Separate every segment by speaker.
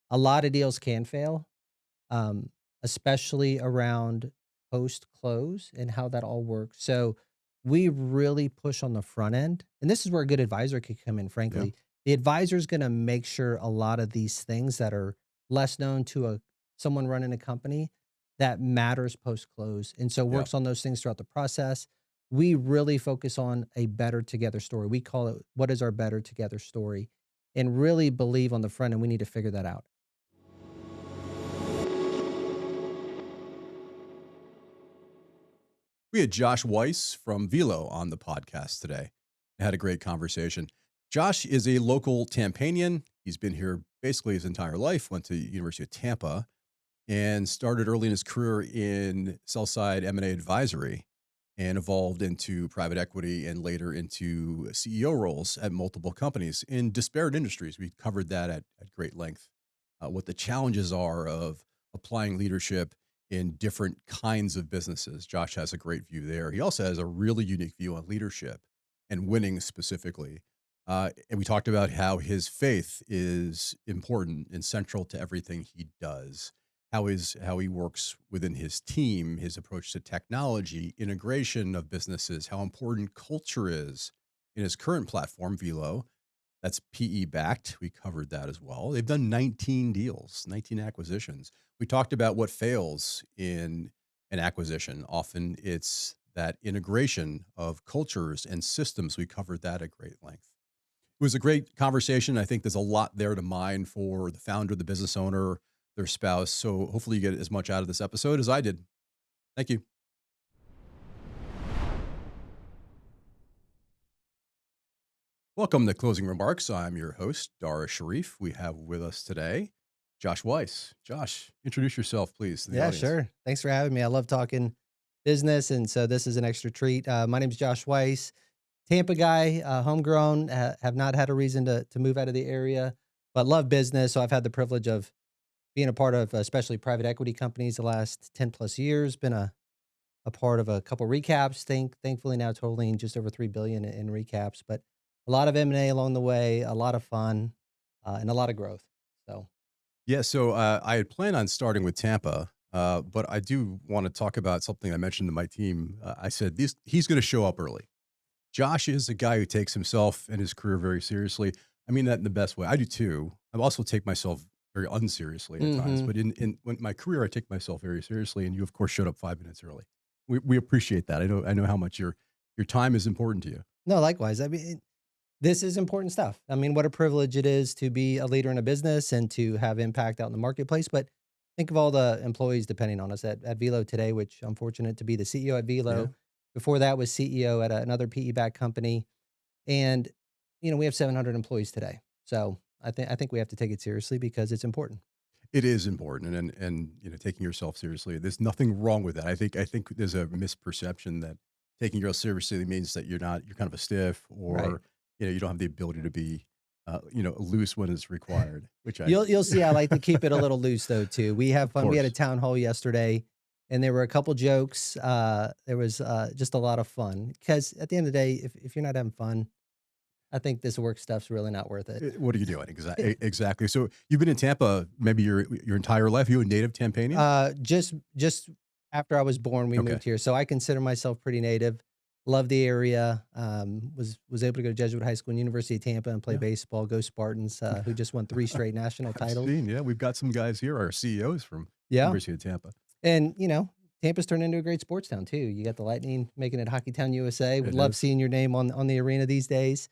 Speaker 1: A lot of deals can fail, especially around post close and how that all works. So we really push on the front end. And this is where a good advisor could come in,
Speaker 2: Yeah.
Speaker 1: frankly. The advisor is going to make sure a lot of these things that are less known to a someone running a company that matters post close. And so
Speaker 2: Yeah.
Speaker 1: works on those things throughout the process. We really focus on a better together story. We call it what is our better together story, and really believe on the front end we need to figure that out.
Speaker 2: We had Josh Weis from Vehlo on the podcast today. I had a great conversation. Josh is a local Tampanian. He's been here basically his entire life, went to University of Tampa, and started early in his career in sell side M&A advisory and evolved into private equity and later into CEO roles at multiple companies in disparate industries. We covered that at great length. What the challenges are of applying leadership in different kinds of businesses. Josh has a great view there. He also has a really unique view on leadership and winning specifically. And we talked about how his faith is important and central to everything he does. How he works within his team, his approach to technology, integration of businesses, how important culture is in his current platform, Velo. That's PE backed. We covered that as well. They've done 19 deals, 19 acquisitions. We talked about what fails in an acquisition. Often it's that integration of cultures and systems. We covered that at great length. It was a great conversation. I think there's a lot there to mine for the founder, the business owner, their spouse. So hopefully you get as much out of this episode as I did. Thank you. Welcome to Closing Remarks. I'm your host, Dara Shareef. We have with us today Josh Weis. Josh, introduce yourself, please, to the
Speaker 1: Yeah,
Speaker 2: audience.
Speaker 1: sure. Thanks for having me. I love talking business, and so this is an extra treat. My name's Josh Weis, Tampa guy, homegrown. Have not had a reason to move out of the area, but love business. So I've had the privilege of being a part of, especially private equity companies, the last 10 plus years. Been a part of a couple recaps. Thankfully now totaling just over 3 billion in recaps, but a lot of M&A along the way, a lot of fun, and a lot of growth. So
Speaker 2: Yeah, so I had planned on starting with Tampa, but I do want to talk about something I mentioned to my team. I said he's going to show up early. Josh is a guy who takes himself and his career very seriously. I mean that in the best way. I do too. I also take myself very unseriously at times,
Speaker 1: hmm
Speaker 2: but in when my career, I take myself very seriously. And you, of course, showed up 5 minutes early. We appreciate that. I know how much your time is important to you.
Speaker 1: no, likewise. I mean, this is important stuff. I mean, what a privilege it is to be a leader in a business and to have impact out in the marketplace. But think of all the employees depending on us at Velo today, which I'm fortunate to be the CEO at
Speaker 2: Yeah.
Speaker 1: Velo. Before that was CEO at another PE backed company. And, we have 700 employees today. So I think we have to take it seriously because it's important.
Speaker 2: It is important, and taking yourself seriously. There's nothing wrong with that. I think there's a misperception that taking yourself seriously means that you're kind of a stiff,
Speaker 1: Right.
Speaker 2: or you don't have the ability to be loose when it's required. Which I,
Speaker 1: You'll see I like to keep it a little loose though too. We have
Speaker 2: of
Speaker 1: fun. We had a
Speaker 2: course,
Speaker 1: town hall yesterday and there were a couple jokes. There was just a lot of fun because at the end of the day, if you're not having fun, I think this work stuff's really not worth it.
Speaker 2: What are you doing exactly? So you've been in Tampa maybe your entire life. You a native Tampanian?
Speaker 1: Just after I was born, we
Speaker 2: Okay,
Speaker 1: moved here, so I consider myself pretty native. Love the area. Was able to go to Jesuit High School and University of Tampa and play
Speaker 2: yeah.
Speaker 1: baseball. Go Spartans! Who just won three straight national
Speaker 2: I've
Speaker 1: titles.
Speaker 2: seen. Yeah, we've got some guys here. Our CEOs from
Speaker 1: Yeah,
Speaker 2: University of Tampa.
Speaker 1: and Tampa's turned into a great sports town too. You got the Lightning making it Hockey Town USA. Would
Speaker 2: It
Speaker 1: love
Speaker 2: is.
Speaker 1: seeing your name on the arena these days.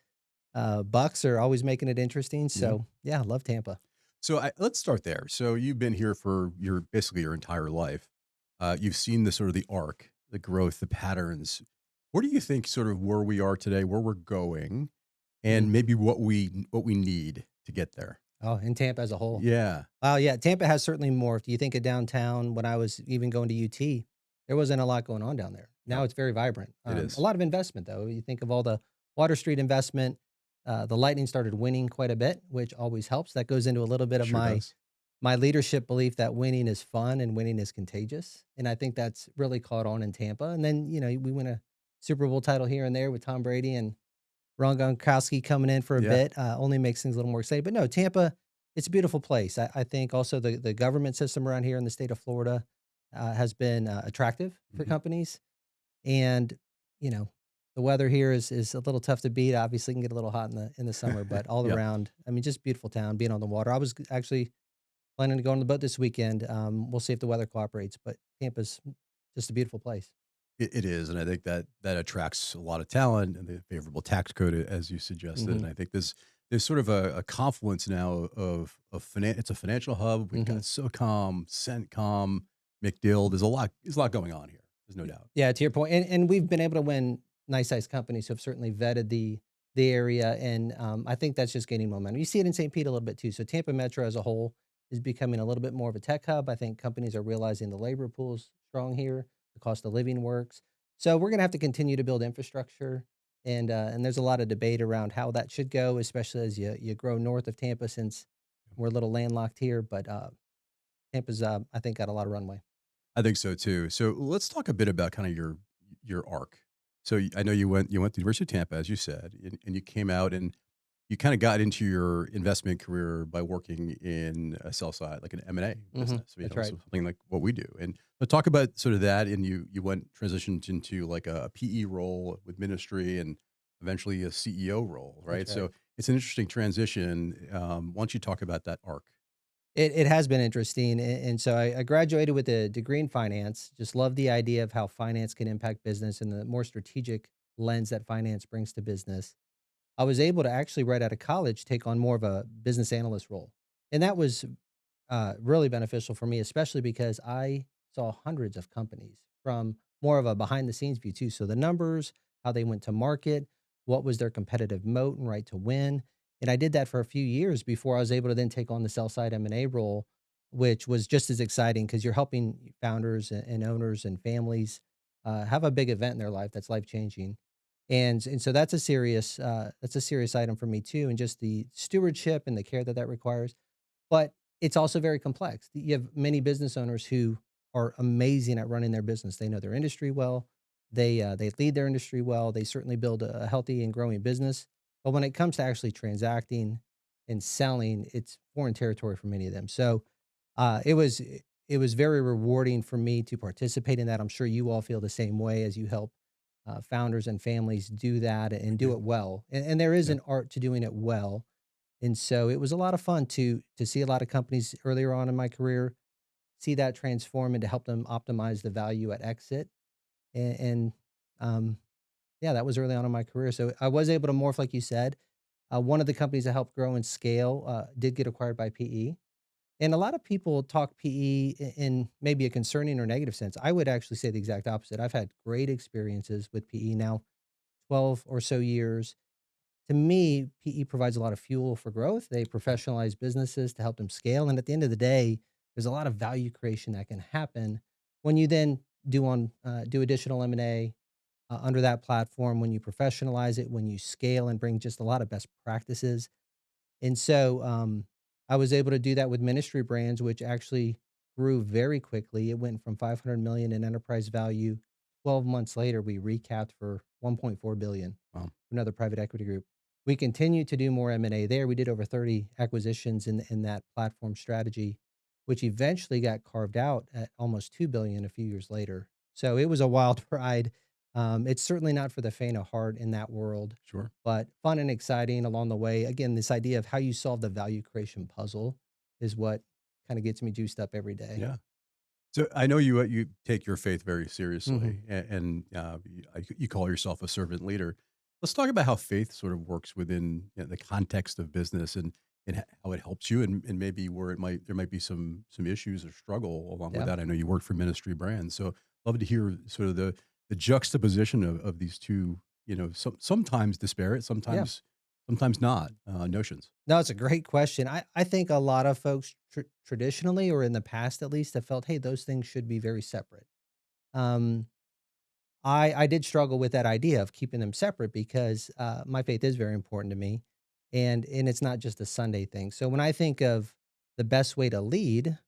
Speaker 1: Bucks are always making it interesting.
Speaker 2: Yeah.
Speaker 1: So yeah, love Tampa.
Speaker 2: So let's start there. So you've been here for basically your entire life. You've seen the sort of the arc, the growth, the patterns. Where do you think sort of where we are today, where we're going,
Speaker 1: Mm.
Speaker 2: and maybe what we need to get there?
Speaker 1: Oh, in Tampa as a whole.
Speaker 2: Yeah,
Speaker 1: Oh yeah, Tampa has certainly morphed. You think of downtown when I was even going to UT, there wasn't a lot going on down there. Now
Speaker 2: no,
Speaker 1: it's very vibrant.
Speaker 2: it
Speaker 1: A
Speaker 2: is.
Speaker 1: lot of investment though. You think of all the Water Street investment. The Lightning started winning quite a bit, which always helps. That goes into a little bit of
Speaker 2: Sure
Speaker 1: my
Speaker 2: does.
Speaker 1: my leadership belief that winning is fun and winning is contagious. And I think that's really caught on in Tampa. And then, we win a Super Bowl title here and there with Tom Brady and Ron Gronkowski coming in for a
Speaker 2: Yeah,
Speaker 1: bit, only makes things a little more exciting. But no, Tampa it's a beautiful place. I think also the government system around here in the state of Florida has been attractive for
Speaker 2: Mhm.
Speaker 1: companies, and you know the weather here is a little tough to beat. Obviously, it can get a little hot in the summer, but all
Speaker 2: Yeah,
Speaker 1: around, I mean, just beautiful town. Being on the water, I was actually planning to go on the boat this weekend. We'll see if the weather cooperates, but Tampa's just a beautiful place.
Speaker 2: it is, and I think that that attracts a lot of talent and the favorable tax code, as you suggested.
Speaker 1: Hmm.
Speaker 2: And I think there's sort of a confluence now of it's a financial hub. We've
Speaker 1: Hmm.
Speaker 2: got SOCOM, CENTCOM, McDill. There's a lot going on here. There's no doubt.
Speaker 1: Yeah, to your point, and we've been able to win nice sized companies who have certainly vetted the area, and I think that's just gaining momentum. You see it in St. Pete a little bit too. So Tampa Metro as a whole is becoming a little bit more of a tech hub. I think companies are realizing the labor pool's strong here, the cost of living works. So we're going to have to continue to build infrastructure, and there's a lot of debate around how that should go, especially as you grow north of Tampa, since we're a little landlocked here. But Tampa's I think got a lot of runway.
Speaker 2: I think so too. So let's talk a bit about kind of your arc. So I know you went to the University of Tampa, as you said, and you came out and you kind of got into your investment career by working in a sell side, like an M&A
Speaker 1: Hmm.
Speaker 2: business,
Speaker 1: That's right.
Speaker 2: so something like what we do. And but talk about sort of that, and you went transitioned into like a PE role with ministry, and eventually a CEO role,
Speaker 1: That's
Speaker 2: right?
Speaker 1: right.
Speaker 2: So it's an interesting transition. Why don't you talk about that arc?
Speaker 1: It has been interesting, and so I graduated with a degree in finance. Just love the idea of how finance can impact business and the more strategic lens that finance brings to business. I was able to actually, right out of college, take on more of a business analyst role, and that was really beneficial for me, especially because I saw hundreds of companies from more of a behind the scenes view too. So the numbers, how they went to market, what was their competitive moat and right to win. And I did that for a few years before I was able to then take on the sell side M&A role, which was just as exciting because you're helping founders and owners and families have a big event in their life that's life changing. And so that's a serious item for me too, and just the stewardship and the care that that requires. But it's also very complex. You have many business owners who are amazing at running their business. They know their industry well. They lead their industry well. They certainly build a healthy and growing business. But when it comes to actually transacting and selling, it's foreign territory for many of them. So it was very rewarding for me to participate in that. I'm sure you all feel the same way as you help founders and families do that
Speaker 2: We
Speaker 1: and do
Speaker 2: do.
Speaker 1: it well. And there is
Speaker 2: Yeah.
Speaker 1: an art to doing it well, and so it was a lot of fun to see a lot of companies earlier on in my career see that transform and to help them optimize the value at exit. And yeah, that was early on in my career. So I was able to morph, like you said. One of the companies I helped grow and scale did get acquired by PE. And a lot of people talk PE in maybe a concerning or negative sense. I would actually say the exact opposite. I've had great experiences with PE now, 12 or so years. To me, PE provides a lot of fuel for growth. They
Speaker 2: Okay.
Speaker 1: professionalize businesses to help them scale. And at the end of the day, there's a lot of value creation that can happen when you then do additional M&A under that platform, when you professionalize it, when you scale and bring just a lot of best practices. And so I was able to do that with Ministry Brands, which actually grew very quickly. It went from 500 million in enterprise value. 12 months later, we recapped for 1.4 billion.
Speaker 2: Wow.
Speaker 1: Another private equity group. We continue to do more M&A there. We did over 30 acquisitions in that platform strategy, which eventually got carved out at almost 2 billion a few years later. So it was a wild ride. It's certainly not for the faint of heart in that world,
Speaker 2: Sure.
Speaker 1: but fun and exciting along the way. Again, this idea of how you solve the value creation puzzle is what kind of gets me juiced up every day.
Speaker 2: Yeah. So I know you take your faith very
Speaker 1: Mhm.
Speaker 2: seriously, and you call yourself a servant leader. Let's talk about how faith sort of works within the context of business, and how it helps you, and maybe where there might be some issues or struggle along with
Speaker 1: Yeah.
Speaker 2: that. I know you work for Ministry Brands, so love to hear sort of the juxtaposition of these two, sometimes disparate,
Speaker 1: Yeah.
Speaker 2: sometimes not notions.
Speaker 1: No, it's a great question. I think a lot of folks traditionally or in the past at least have felt, hey, those things should be very separate. Um, I did struggle with that idea of keeping them separate because my faith is very important to me, and it's not just a Sunday thing. So when I think of the best way to lead,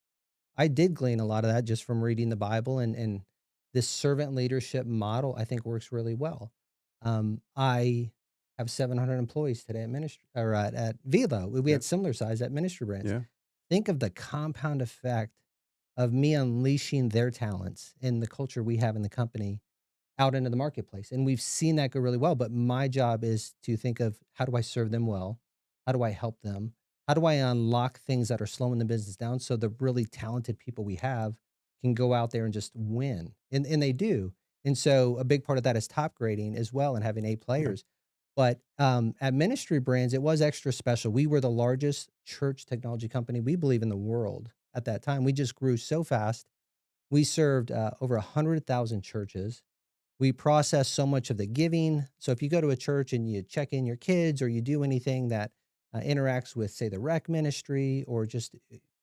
Speaker 1: I did glean a lot of that just from reading the Bible, and this servant leadership model I think works really well. I have 700 employees today at ministry or at Vehlo. We
Speaker 2: Yeah.
Speaker 1: had similar size at ministry brands.
Speaker 2: Yeah.
Speaker 1: Think of the compound effect of me unleashing their talents and the culture we have in the company out into the marketplace. And we've seen that go really well. But my job is to think of how do I serve them well? How do I help them? How do I unlock things that are slowing the business down so the really talented people we have can go out there and just win? And they do. And so a big part of that is top grading as well and having A
Speaker 2: Yeah.
Speaker 1: players. But at Ministry Brands, it was extra special. We were the largest church technology company, we believe, in the world at that time. We just grew so fast. We served over 100,000 churches. We process so much of the giving. So if you go to a church and you check in your kids or you do anything that interacts with, say, the rec ministry or just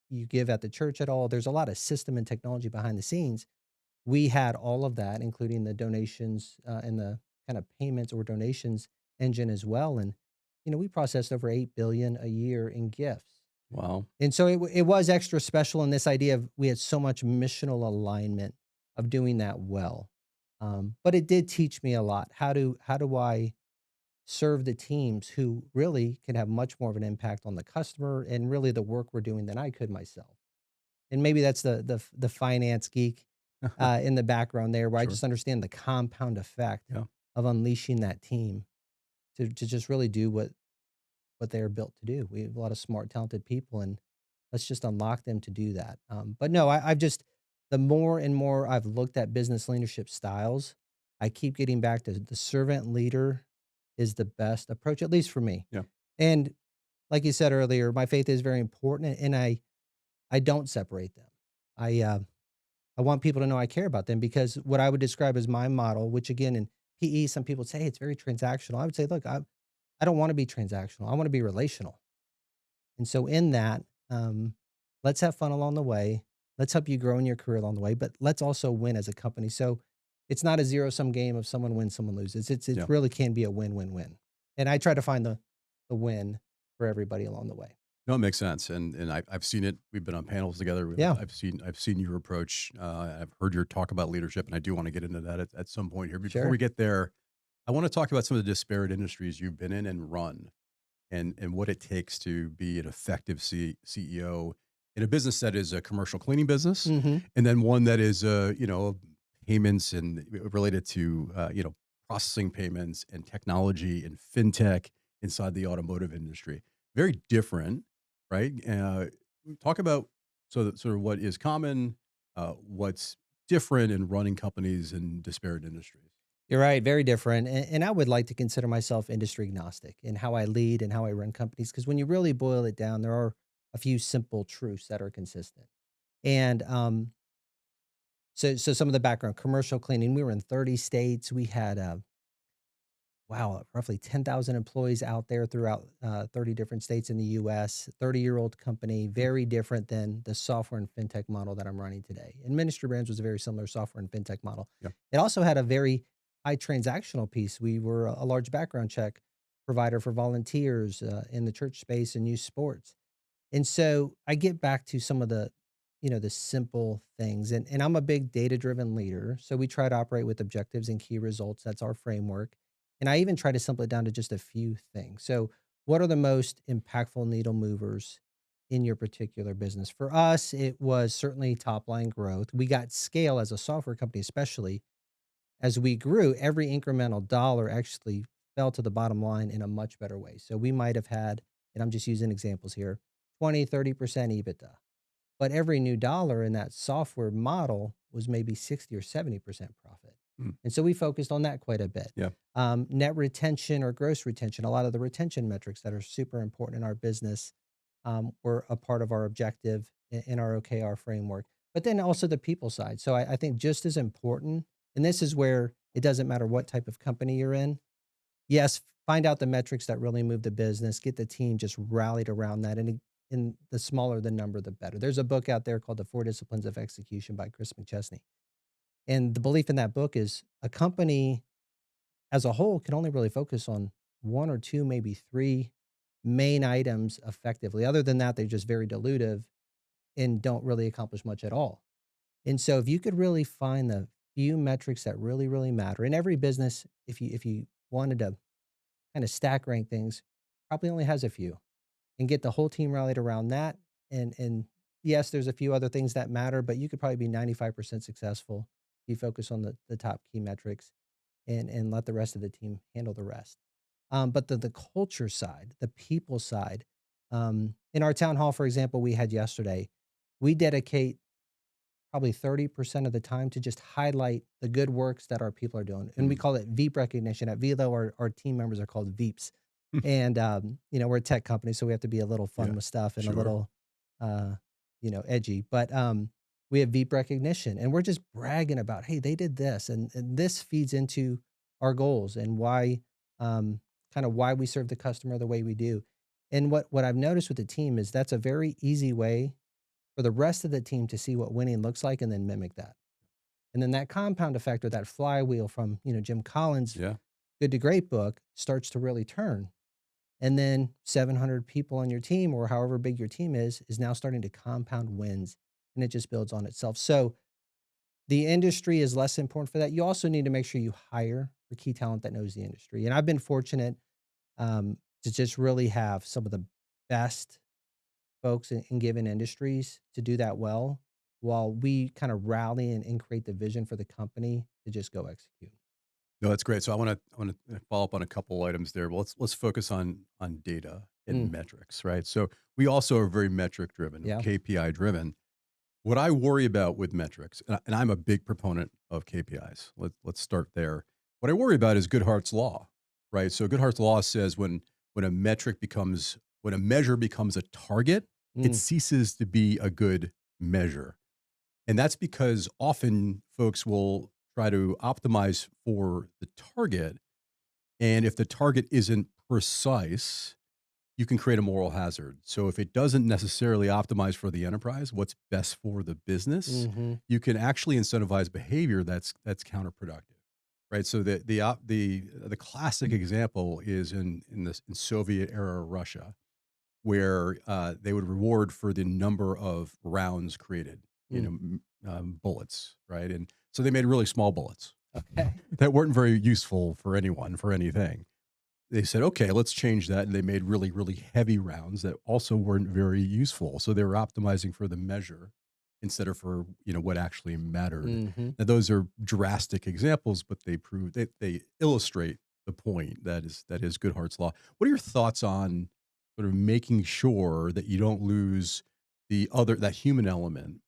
Speaker 1: you give at the church at all, there's a lot of system and technology behind the scenes. We had all of that, including the donations and the kind of payments or donations engine as well. And, we processed over 8 billion a year in gifts.
Speaker 2: Wow.
Speaker 1: And so it was extra special in this idea of we had so much missional alignment of doing that well. But it did teach me a lot. How do I serve the teams who really can have much more of an impact on the customer and really the work we're doing than I could myself. And maybe that's the finance geek in the background there, where I
Speaker 2: Sure.
Speaker 1: just understand the compound effect
Speaker 2: Yeah.
Speaker 1: of unleashing that team to just really do what they're built to do. We have a lot of smart, talented people, and let's just unlock them to do that. But no, I've just the more and more I've looked at business leadership styles, I keep getting back to the servant leader is the best approach, at least for me.
Speaker 2: Yeah.
Speaker 1: And like you said earlier, my faith is very important, and I don't separate them. I uh, I want people to know I care about them because what I would describe as my model, which again in PE, some people say, "Hey, it's very transactional." I would say, look, I don't want to be transactional. I want to be relational. And so in that, um, let's have fun along the way. Let's help you grow in your career along the way, but let's also win as a company. So it's not a zero sum game of someone wins, someone loses. It
Speaker 2: Yeah.
Speaker 1: really can be a win win win. And I try to find the win for everybody along the way.
Speaker 2: No, it makes sense, and I've seen it. We've been on panels together.
Speaker 1: Yeah,
Speaker 2: I've seen your approach. I've heard your talk about leadership, and I do want to get into that at some point here. Before we
Speaker 1: sure.
Speaker 2: get there, I want to talk about some of the disparate industries you've been in and run, and what it takes to be an effective CEO in a business that is a commercial cleaning business,
Speaker 1: Hmm.
Speaker 2: and then one that is payments and related to processing payments and technology and fintech inside the automotive industry. Very different, right? Talk about sort of what is common, what's different in running companies in disparate industries.
Speaker 1: You're right. Very different. And I would like to consider myself industry agnostic in how I lead and how I run companies. Because when you really boil it down, there are a few simple truths that are consistent. And so some of the background, commercial cleaning, we were in 30 states. We had, wow, roughly 10,000 employees out there throughout 30 different states in the US, 30-year-old company,
Speaker 2: Mm.
Speaker 1: very different than the software and fintech model that I'm running today. And Ministry Brands was a very similar software and fintech model.
Speaker 2: Yeah.
Speaker 1: It also had a very high transactional piece. We were a large background check provider for volunteers in the church space and youth sports. And so I get back to some of the simple things. And I'm a big data-driven leader. So we try to operate with objectives and key results. That's our framework. And I even try to simplify it down to just a few things. So what are the most impactful needle movers in your particular business? For us, it was certainly top line growth. We got scale as a software company, especially as we grew, every incremental dollar actually fell to the bottom line in a much better way. So we might have had, and I'm just using examples here, 20, 30% EBITDA. But every new dollar in that software model was maybe 60 or 70% profit.
Speaker 2: Mm.
Speaker 1: And so we focused on that quite a bit.
Speaker 2: Yeah.
Speaker 1: Net retention or gross retention, a lot of the retention metrics that are super important in our business were a part of our objective in our OKR framework. But then also the people side. So I think just as important, and this is where it doesn't matter what type of company you're in. Yes, find out the metrics that really move the business, get the team just rallied around that. And the smaller the number, the better. There's a book out there called The Four Disciplines of Execution by Chris McChesney. And the belief in that book is a company as a whole can only really focus on one or two, maybe three main items effectively. Other than that, they're just very dilutive and don't really accomplish much at all. And so if you could really find the few metrics that really, really matter in every business, if you wanted to kind of stack rank things, probably only has a few, and get the whole team rallied around that. And yes, there's a few other things that matter, but you could probably be 95% successful. You focus on the top key metrics and let the rest of the team handle the rest. But the culture side, the people side, in our town hall, for example, we had yesterday, we dedicate probably 30% of the time to just highlight the good works that our people are doing. And we
Speaker 2: Mm.
Speaker 1: call it Veep recognition. At Vehlo, our team members are called Veeps. And, we're a tech company, so we have to be a little fun
Speaker 2: Yeah,
Speaker 1: with stuff and a
Speaker 2: sure.
Speaker 1: little, uh, edgy. But we have Veep recognition, and we're just bragging about, hey, they did this. And this feeds into our goals and why, kind of why we serve the customer the way we do. And what I've noticed with the team is that's a very easy way for the rest of the team to see what winning looks like and then mimic that. And then that compound effect or that flywheel from, Jim Collins'
Speaker 2: Yeah.
Speaker 1: Good to Great book starts to really turn. And then 700 people on your team or however big your team is now starting to compound wins and it just builds on itself. So the industry is less important for that. You also need to make sure you hire for key talent that knows the industry. And I've been fortunate to just really have some of the best folks in given industries to do that well while we kind of rally and create the vision for the company to just go execute.
Speaker 2: No, that's great. So I want to follow up on a couple items there. Well, let's focus on data and
Speaker 1: Mm,
Speaker 2: metrics, right? So we also are very metric driven,
Speaker 1: yeah.
Speaker 2: KPI driven. What I worry about with metrics, and I'm a big proponent of KPIs. Let's start there. What I worry about is Goodhart's law, right? So Goodhart's law says when a measure becomes a target, it
Speaker 1: Mm,
Speaker 2: ceases to be a good measure. And that's because often folks will try to optimize for the target. And if the target isn't precise, you can create a moral hazard. So if it doesn't necessarily optimize for the enterprise, what's best for the business,
Speaker 1: mhm,
Speaker 2: you can actually incentivize behavior that's counterproductive, right? So the classic example is in Soviet era Russia, where they would reward for the number of rounds created,
Speaker 1: mm.
Speaker 2: bullets, right? And so they made really small bullets
Speaker 1: Okay.
Speaker 2: that weren't very useful for anyone for anything. They said, okay, let's change that. And they made really, really heavy rounds that also weren't very useful. So they were optimizing for the measure instead of for, what actually mattered.
Speaker 1: Mhm.
Speaker 2: Now, those are drastic examples, but they illustrate the point that is Goodhart's law. What are your thoughts on sort of making sure that you don't lose that human element,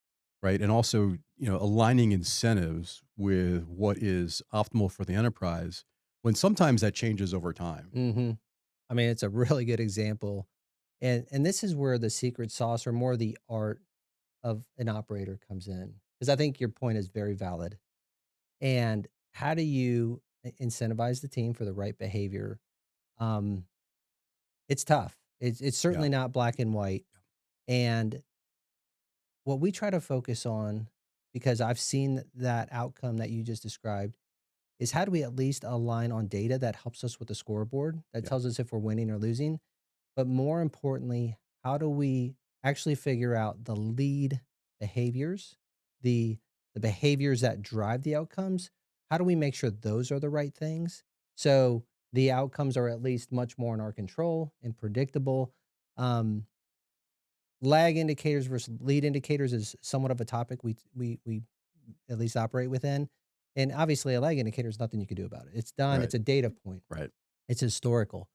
Speaker 2: right? And also, aligning incentives with what is optimal for the enterprise when sometimes that changes over time.
Speaker 1: Mhm. I mean, it's a really good example. And this is where the secret sauce or more the art of an operator comes in. Because I think your point is very valid. And how do you incentivize the team for the right behavior? Um, it's tough. It's
Speaker 2: Yeah.
Speaker 1: certainly not black and white. And what we try to focus on, because I've seen that outcome that you just described, is how do we at least align on data that helps us with the scoreboard that
Speaker 2: Yeah.
Speaker 1: tells us if we're winning or losing? But more importantly, how do we actually figure out the lead behaviors, the the behaviors that drive the outcomes? How do we make sure those are the right things? So the outcomes are at least much more in our control and predictable. Um, Lag indicators versus lead indicators is somewhat of a topic we at least operate within. And obviously, a lag indicator is nothing you can do about it. It's done.
Speaker 2: Right.
Speaker 1: It's a data point.
Speaker 2: Right.
Speaker 1: It's historical.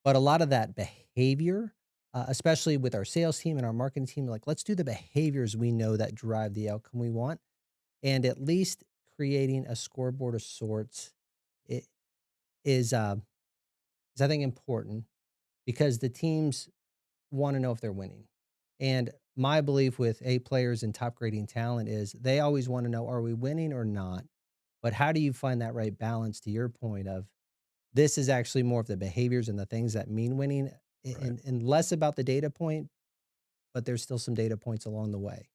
Speaker 1: But a lot of that behavior, especially with our sales team and our marketing team, like let's do the behaviors we know that drive the outcome we want, and at least creating a scoreboard of sorts it is I think important because the teams want to know if they're winning. And my belief with A players and top grading talent is they always want to know, are we winning or not? But how do you find that right balance to your point of this is actually more of the behaviors and the things that mean winning
Speaker 2: Right.
Speaker 1: and less about the data point, but there's still some data points along the way.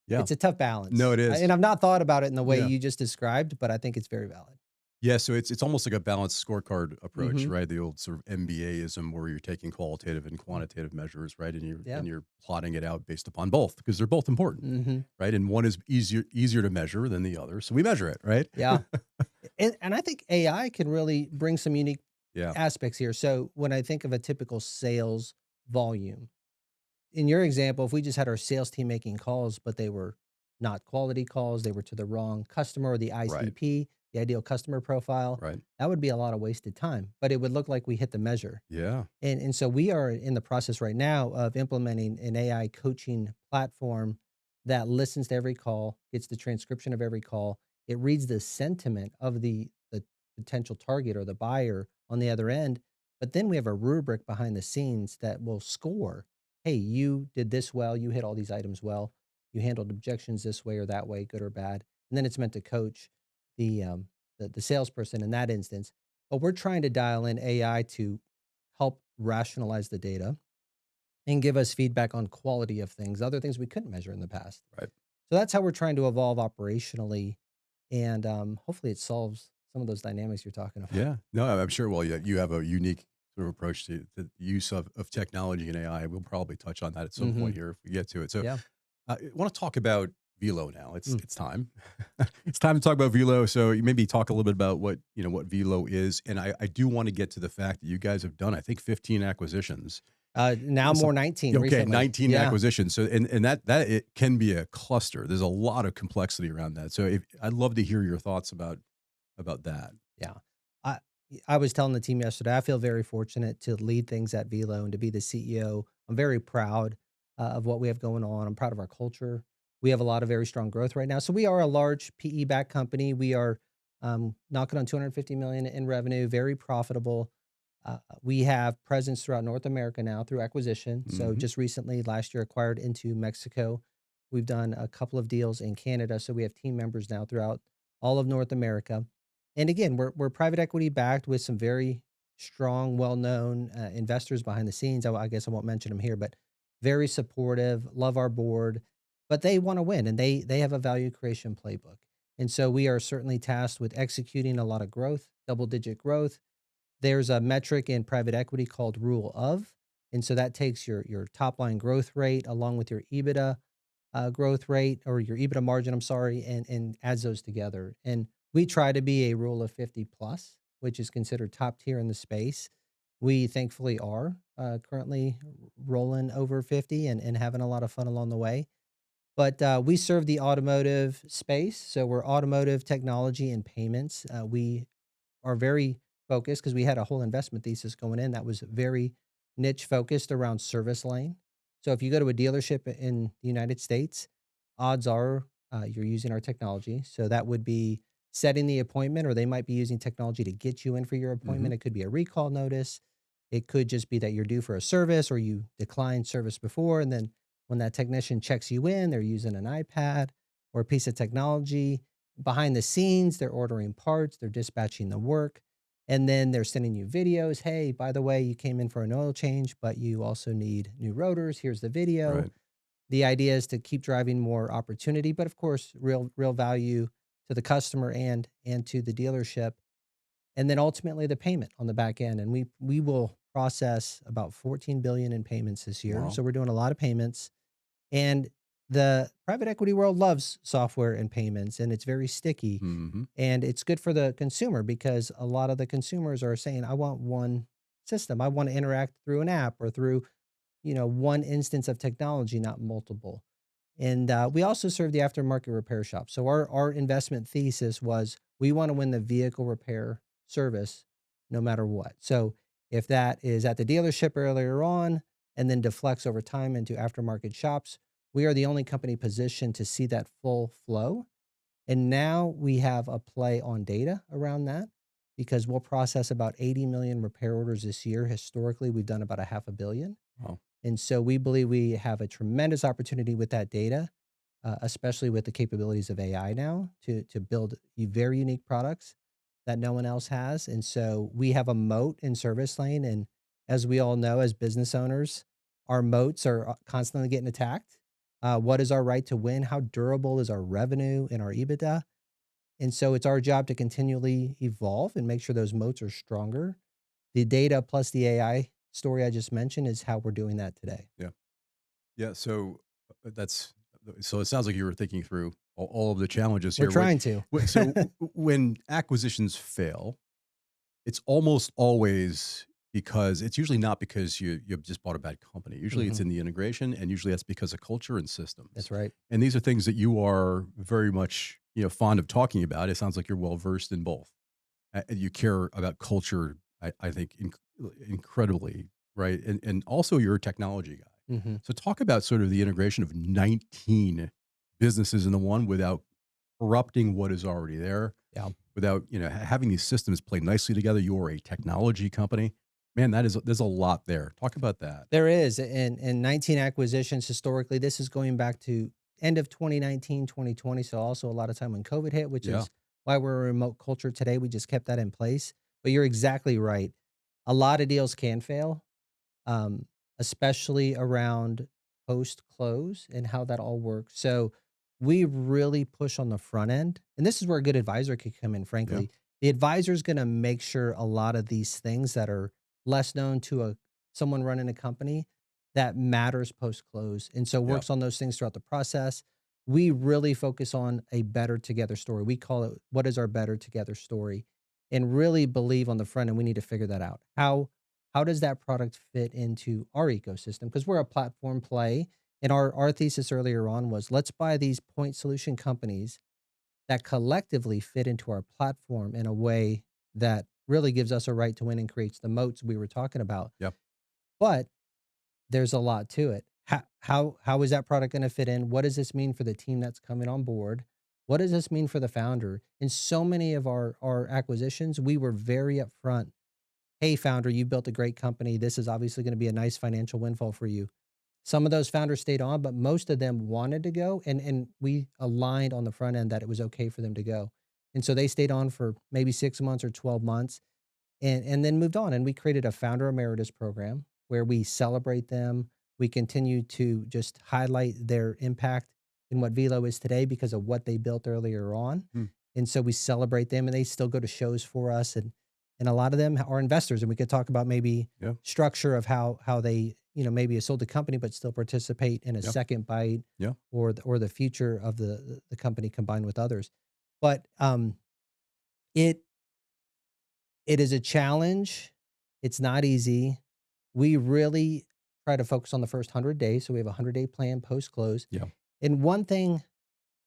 Speaker 2: Yeah.
Speaker 1: It's a tough
Speaker 2: No,
Speaker 1: balance.
Speaker 2: it
Speaker 1: And
Speaker 2: is.
Speaker 1: I've not thought about it in the way
Speaker 2: Yeah.
Speaker 1: you just described, but I think it's very valid.
Speaker 2: Yeah. So it's almost like a balanced scorecard approach,
Speaker 1: Mhm.
Speaker 2: right? The old sort of MBAism where you're taking qualitative and quantitative measures, right? And you're
Speaker 1: Yeah.
Speaker 2: and you're plotting it out based upon both because they're both important,
Speaker 1: Mhm.
Speaker 2: right? And one is easier to measure than the other. So we measure it, right?
Speaker 1: Yeah. And I think AI can really bring some unique
Speaker 2: Yeah.
Speaker 1: aspects here. So when I think of a typical sales volume, in your example, if we just had our sales team making calls, but they were not quality calls, they were to the wrong customer or the
Speaker 2: Right.
Speaker 1: ICP, the ideal customer profile,
Speaker 2: Right.
Speaker 1: that would be a lot of wasted time, but it would look like we hit the measure.
Speaker 2: Yeah.
Speaker 1: And so we are in the process right now of implementing an AI coaching platform that listens to every call, gets the transcription of every call. It reads the sentiment of the potential target or the buyer on the other end. But then we have a rubric behind the scenes that will score. Hey, you did this well. You hit all these items well. You handled objections this way or that way, good or bad. And then it's meant to coach the the salesperson in that instance. But we're trying to dial in AI to help rationalize the data and give us feedback on quality of things, other things we couldn't measure in the past.
Speaker 2: Right.
Speaker 1: So that's how we're trying to evolve operationally, and hopefully it solves some of those dynamics you're talking about.
Speaker 2: Yeah. No, I'm sure. Well, yeah, you have a unique sort of approach to the use of technology and AI. We'll probably touch on that at some
Speaker 1: Hmm.
Speaker 2: point here if we get to it. So
Speaker 1: Yeah.
Speaker 2: I want to talk about Velo now.
Speaker 1: Mm.
Speaker 2: It's time. It's time to talk about Velo. So you maybe talk a little bit about what what Velo is, and I do want to get to the fact that you guys have done, I think, 15 acquisitions.
Speaker 1: Now
Speaker 2: So
Speaker 1: more 19
Speaker 2: okay,
Speaker 1: recently.
Speaker 2: 19
Speaker 1: Yeah.
Speaker 2: acquisitions. So and that it can be a cluster. There's a lot of complexity around that. So I'd love to hear your thoughts about that.
Speaker 1: Yeah. I I was telling the team yesterday, I feel very fortunate to lead things at Velo and to be the CEO. I'm very proud of what we have going on. I'm proud of our culture. We have a lot of very strong growth right now. So we are a large PE backed company. We are knocking on 250 million in revenue, very profitable. We have presence throughout North America now through acquisition. So
Speaker 2: Hmm.
Speaker 1: just recently, last year, acquired into Mexico. We've done a couple of deals in Canada. So we have team members now throughout all of North America. And again, we're private equity backed with some very strong, well known investors behind the scenes. I guess I won't mention them here, but very supportive, love our board, but they want to win and they have a value creation playbook. And so we are certainly tasked with executing a lot of growth, double digit growth. There's a metric in private equity called rule of. And so that takes your top line growth rate along with your EBITDA growth rate or your EBITDA margin, I'm sorry, and adds those together. And we try to be a rule of 50 plus, which is considered top tier in the space. We thankfully are currently rolling over 50 and having a lot of fun along the way. But we serve the automotive space. So we're automotive technology and payments. We are very focused because we had a whole investment thesis going in that was very niche focused around service lane. So if you go to a dealership in the United States, odds are you're using our technology. So that would be setting the appointment, or they might be using technology to get you in for your
Speaker 2: Hmm.
Speaker 1: appointment. It could be a recall notice. It could just be that you're due for a service or you declined service before. And then when that technician checks you in, they're using an iPad or a piece of technology. Behind the scenes, they're ordering parts, they're dispatching the work, and then they're sending you videos. Hey, by the way, you came in for an oil change, but you also need new rotors. Here's the video.
Speaker 2: Right.
Speaker 1: The idea is to keep driving more opportunity, but of course, real value to the customer and to the dealership. And then ultimately the payment on the back end. And we will process about 14 billion in payments this year.
Speaker 2: Wow.
Speaker 1: So we're doing a lot of payments. And the private equity world loves software and payments, and it's very sticky.
Speaker 2: Hmm.
Speaker 1: And it's good for the consumer because a lot of the consumers are saying, I want one system. I want to interact through an app or through, one instance of technology, not multiple. And we also serve the aftermarket repair shop. So our investment thesis was we want to win the vehicle repair service no matter what. So if that is at the dealership earlier on and then deflects over time into aftermarket shops, we are the only company positioned to see that full flow. And now we have a play on data around that because we'll process about 80 million repair orders this year. Historically, we've done about a half a billion.
Speaker 2: Wow.
Speaker 1: And so we believe we have a tremendous opportunity with that data, especially with the capabilities of AI now to build very unique products that no one else has. And so we have a moat in service lane. And as we all know, as business owners, our moats are constantly getting attacked. What is our right to win? How durable is our revenue and our EBITDA? And so it's our job to continually evolve and make sure those moats are stronger. The data plus the AI story I just mentioned is how we're doing that today.
Speaker 2: Yeah. Yeah. So that's so it sounds like you were thinking through all of the challenges
Speaker 1: We're
Speaker 2: here.
Speaker 1: trying to.
Speaker 2: When acquisitions fail, it's almost always because it's usually not because you've just bought a bad company. Usually it's
Speaker 1: Hmm.
Speaker 2: in the integration, and usually that's because of culture and systems.
Speaker 1: That's right.
Speaker 2: And these are things that you are very much, fond of talking about. It sounds like you're well versed in both. And you care about culture, I think, incredibly, right? And also you're a technology guy.
Speaker 1: Hmm.
Speaker 2: So talk about sort of the integration of 19 businesses into one without corrupting what is already there,
Speaker 1: Yeah.
Speaker 2: without having these systems play nicely together. You're a technology company, man. There's a lot there. Talk about that.
Speaker 1: There is. And 19 acquisitions historically. This is going back to end of 2019, 2020. So also a lot of time when COVID hit, which
Speaker 2: Yeah,
Speaker 1: is why we're a remote culture today. We just kept that in place. But you're exactly right. A lot of deals can fail, um, especially around post close and how that all works. So we really push on the front end. And this is where a good advisor could come in,
Speaker 2: yeah,
Speaker 1: frankly. The advisor is going to make sure a lot of these things that are less known to a someone running a company that matters post close. And so
Speaker 2: yeah,
Speaker 1: works on those things throughout the process. We really focus on a better together story. We call it what is our better together story, and really believe on the front end we need to figure that out. How does that product fit into our ecosystem? Because we're a platform play. And our thesis earlier on was let's buy these point solution companies that collectively fit into our platform in a way that really gives us a right to win and creates the moats we were talking about.
Speaker 2: yeah,
Speaker 1: But there's a lot to it. How is that product going to fit in? What does this mean for the team that's coming on board? What does this mean for the founder? In so many of our acquisitions, we were very upfront. Hey, founder, you built a great company. This is obviously going to be a nice financial windfall for you. Some of those founders stayed on, but most of them wanted to go, and we aligned on the front end that it was okay for them to go. And so they stayed on for maybe 6 months or 12 months and then moved on. And we created a founder emeritus program where we celebrate them. We continue to just highlight their impact in what Velo is today because of what they built earlier on.
Speaker 2: mm,
Speaker 1: And so we celebrate them and they still go to shows for us. And a lot of them are investors. And we could talk about maybe
Speaker 2: yeah,
Speaker 1: structure of how they, maybe have sold the company, but still participate in a
Speaker 2: yeah,
Speaker 1: second bite
Speaker 2: yeah,
Speaker 1: or the future of the company combined with others. But it it is a challenge. It's not easy. We really try to focus on the first 100 days. So we have a 100-day plan post close.
Speaker 2: yeah.
Speaker 1: And one thing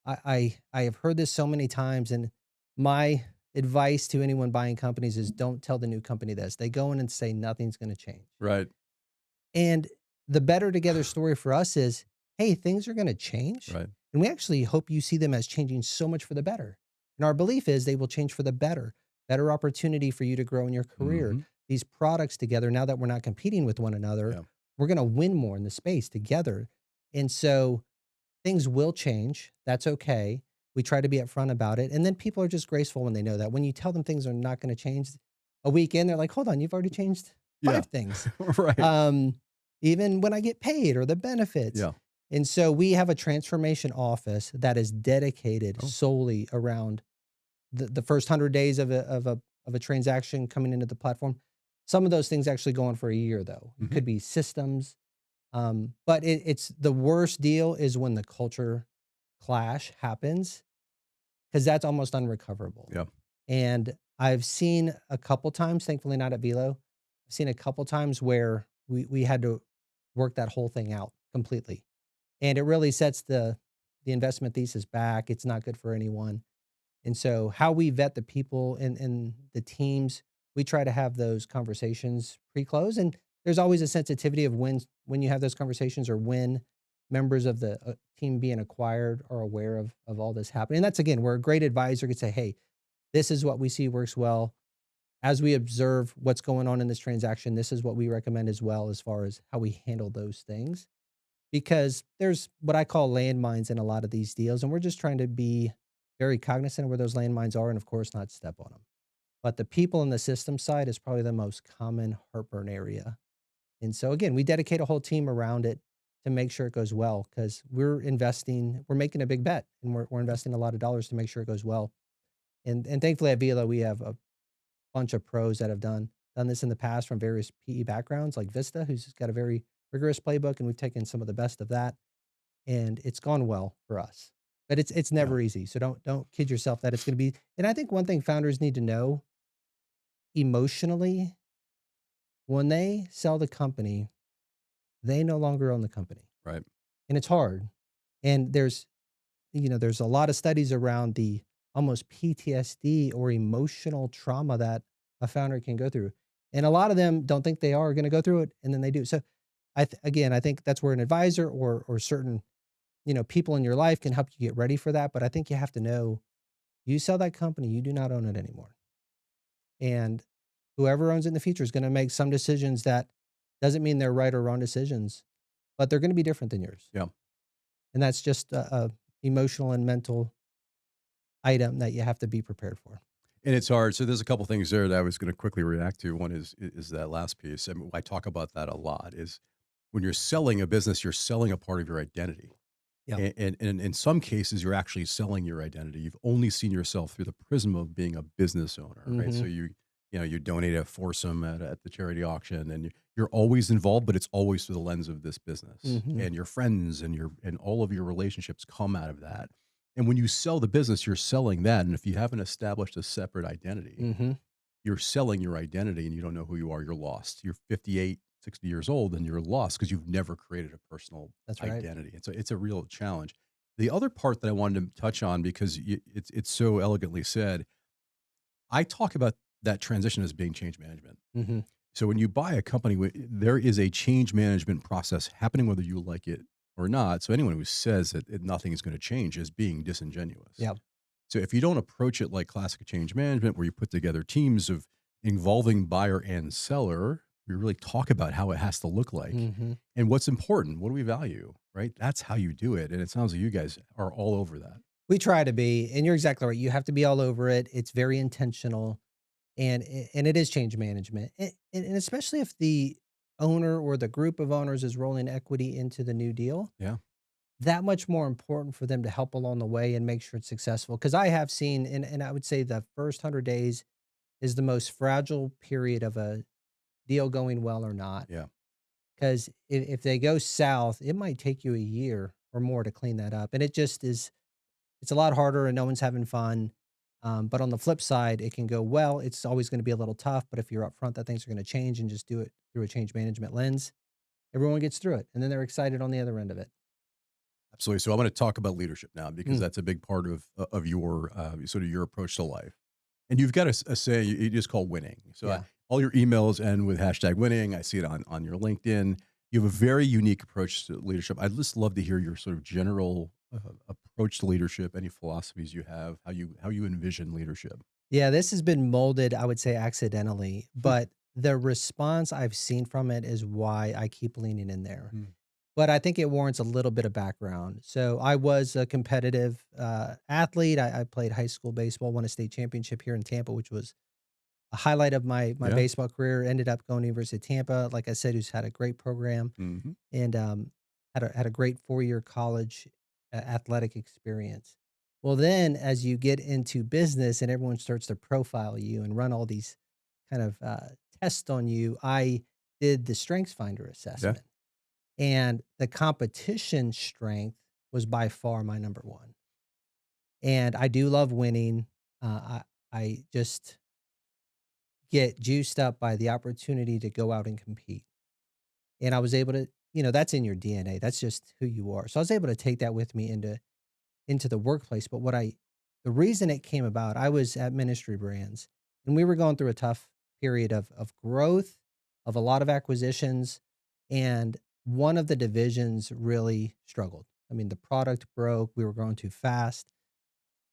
Speaker 1: I have heard this so many times, and my advice to anyone buying companies is don't tell the new company this. They go in and say nothing's going to change.
Speaker 2: Right,
Speaker 1: And the better together story for us is, hey, things are going to change.
Speaker 2: right.
Speaker 1: And we actually hope you see them as changing so much for the better. And our belief is they will change for the better, better opportunity for you to grow in your career.
Speaker 2: Hmm.
Speaker 1: These products together, now that we're not competing with one another,
Speaker 2: Yeah,
Speaker 1: we're going to win more in the space together. And so things will change. That's okay. We try to be upfront about it. And then people are just graceful when they know that. When you tell them things are not going to change a week in, they're like, hold on, you've already changed
Speaker 2: yeah,
Speaker 1: 5 things.
Speaker 2: right.
Speaker 1: Um, even when I get paid or the benefits.
Speaker 2: Yeah.
Speaker 1: And so we have a transformation office that is dedicated
Speaker 2: Oh,
Speaker 1: solely around the first 100 days of a transaction coming into the platform. Some of those things actually go on for a year though. It
Speaker 2: hmm,
Speaker 1: could be systems. But it's the worst deal is when the culture clash happens because that's almost unrecoverable.
Speaker 2: yeah,
Speaker 1: And I've seen a couple times, thankfully not at Velo, I've seen a couple times where we had to work that whole thing out completely. And it really sets the investment thesis back. It's not good for anyone. And so how we vet the people and the teams, we try to have those conversations pre-close. And there's always a sensitivity of when you have those conversations or when members of the team being acquired are aware of all this happening. And that's again, where a great advisor could say, hey, this is what we see works well. As we observe what's going on in this transaction, this is what we recommend as well as far as how we handle those things. Because there's what I call landmines in a lot of these deals, and we're just trying to be very cognizant of where those landmines are and, of course, not step on them. But the people in the system side is probably the most common heartburn area. And so, again, we dedicate a whole team around it to make sure it goes well because we're making a big bet and we're investing a lot of dollars to make sure it goes well. And thankfully at Velo, we have a bunch of pros that have done this in the past from various PE backgrounds, like Vista, who's got a very rigorous playbook, and we've taken some of the best of that, and it's gone well for us. But it's
Speaker 2: yeah,
Speaker 1: never easy, so don't kid yourself that it's going to be. And I think one thing founders need to know emotionally, when they sell the company, they no longer own the company.
Speaker 2: Right.
Speaker 1: And it's hard. And there's a lot of studies around the almost PTSD or emotional trauma that a founder can go through. And a lot of them don't think they are going to go through it, and then they do. So again, I think that's where an advisor or certain, people in your life can help you get ready for that. But I think you have to know, you sell that company, you do not own it anymore. And whoever owns it in the future is going to make some decisions that doesn't mean they're right or wrong decisions, but they're going to be different than yours.
Speaker 2: Yeah.
Speaker 1: And that's just a emotional and mental item that you have to be prepared for.
Speaker 2: And it's hard. So there's a couple things there that I was going to quickly react to. One is that last piece. I mean, I talk about that a lot. Is when you're selling a business, you're selling a part of your identity.
Speaker 1: Yeah.
Speaker 2: And in some cases, you're actually selling your identity. You've only seen yourself through the prism of being a business owner, right? So you donate a foursome at the charity auction, and you're always involved, but it's always through the lens of this business. And your friends and all of your relationships come out of that. And when you sell the business, you're selling that. And if you haven't established a separate identity, you're selling your identity and you don't know who you are, you're lost. You're 58, 60 years old and you're lost because you've never created a personal
Speaker 1: That's right.
Speaker 2: identity. And so it's a real challenge. The other part that I wanted to touch on, because it's so elegantly said, I talk about that transition as being change management. So when you buy a company, there is a change management process happening, whether you like it or not. So anyone who says that nothing is going to change is being disingenuous.
Speaker 1: Yeah.
Speaker 2: So if you don't approach it like classic change management, where you put together teams of involving buyer and seller, we really talk about how it has to look like and what's important. What do we value, right? That's how you do it. And it sounds like you guys are all over that.
Speaker 1: We try to be, and you're exactly right. You have to be all over it. It's very intentional, and it is change management. And especially if the owner or the group of owners is rolling equity into the new deal.
Speaker 2: Yeah.
Speaker 1: That much more important for them to help along the way and make sure it's successful. Because I have seen, and I would say the first 100 days is the most fragile period of a deal going well or not.
Speaker 2: Yeah.
Speaker 1: Because if they go south, it might take you a year or more to clean that up. And it just is, it's a lot harder and no one's having fun. But on the flip side, it can go well. It's always going to be a little tough. But if you're upfront that things are going to change and just do it through a change management lens, everyone gets through it. And then they're excited on the other end of it.
Speaker 2: Absolutely. So I want to talk about leadership now, because that's a big part of your sort of your approach to life. And you've got a saying you just call winning. So all your emails end with #winning. I see it on your LinkedIn. You have a very unique approach to leadership. I'd just love to hear your sort of general approach to leadership, any philosophies you have, how you envision leadership.
Speaker 1: Yeah, this has been molded, I would say, accidentally, but the response I've seen from it is why I keep leaning in there. But I think it warrants a little bit of background. So I was a competitive athlete. I played high school baseball, won a state championship here in Tampa, which was a highlight of my baseball career. Ended up going to University of Tampa, like I said, who's had a great program and had a great 4-year college athletic experience. Well, then as you get into business and everyone starts to profile you and run all these kind of tests on you, I did the Strengths Finder assessment. And the competition strength was by far my number one. And I do love winning. I just get juiced up by the opportunity to go out and compete. And I was able to, that's in your DNA. That's just who you are. So I was able to take that with me into the workplace. But the reason it came about, I was at Ministry Brands and we were going through a tough period of growth, of a lot of acquisitions, and one of the divisions really struggled. I mean, the product broke, we were growing too fast,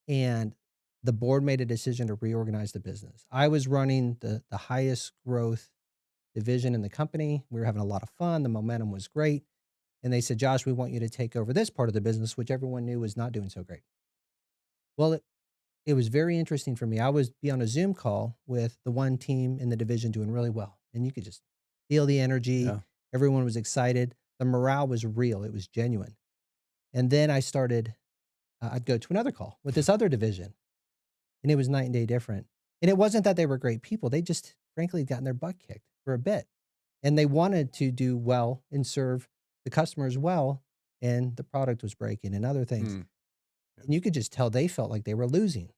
Speaker 1: and the board made a decision to reorganize the business. I was running the highest growth division in the company. We were having a lot of fun. The momentum was great. And they said, Josh, we want you to take over this part of the business, which everyone knew was not doing so great. Well, it was very interesting for me. I was be on a Zoom call with the one team in the division doing really well. And you could just feel the energy.
Speaker 2: Yeah.
Speaker 1: Everyone was excited. The morale was real. It was genuine. And then I started, I'd go to another call with this other division, and it was night and day different. And it wasn't that they were great people. They just, frankly, had gotten their butt kicked for a bit. And they wanted to do well and serve the customers well. And the product was breaking and other things. And you could just tell they felt like they were losing.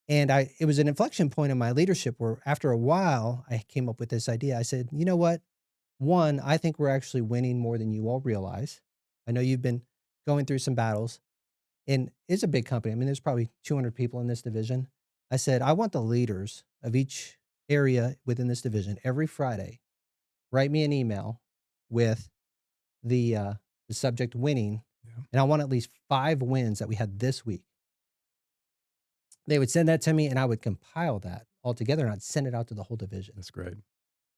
Speaker 1: And it was an inflection point in my leadership where after a while, I came up with this idea. I said, you know what? One, I think we're actually winning more than you all realize. I know you've been going through some battles, and it's a big company. I mean, there's probably 200 people in this division. I said, I want the leaders of each area within this division every Friday write me an email with the subject winning,
Speaker 2: Yeah.
Speaker 1: and I want at least 5 wins that we had this week. They would send that to me, and I would compile that all together, and I'd send it out to the whole division.
Speaker 2: That's great.
Speaker 1: And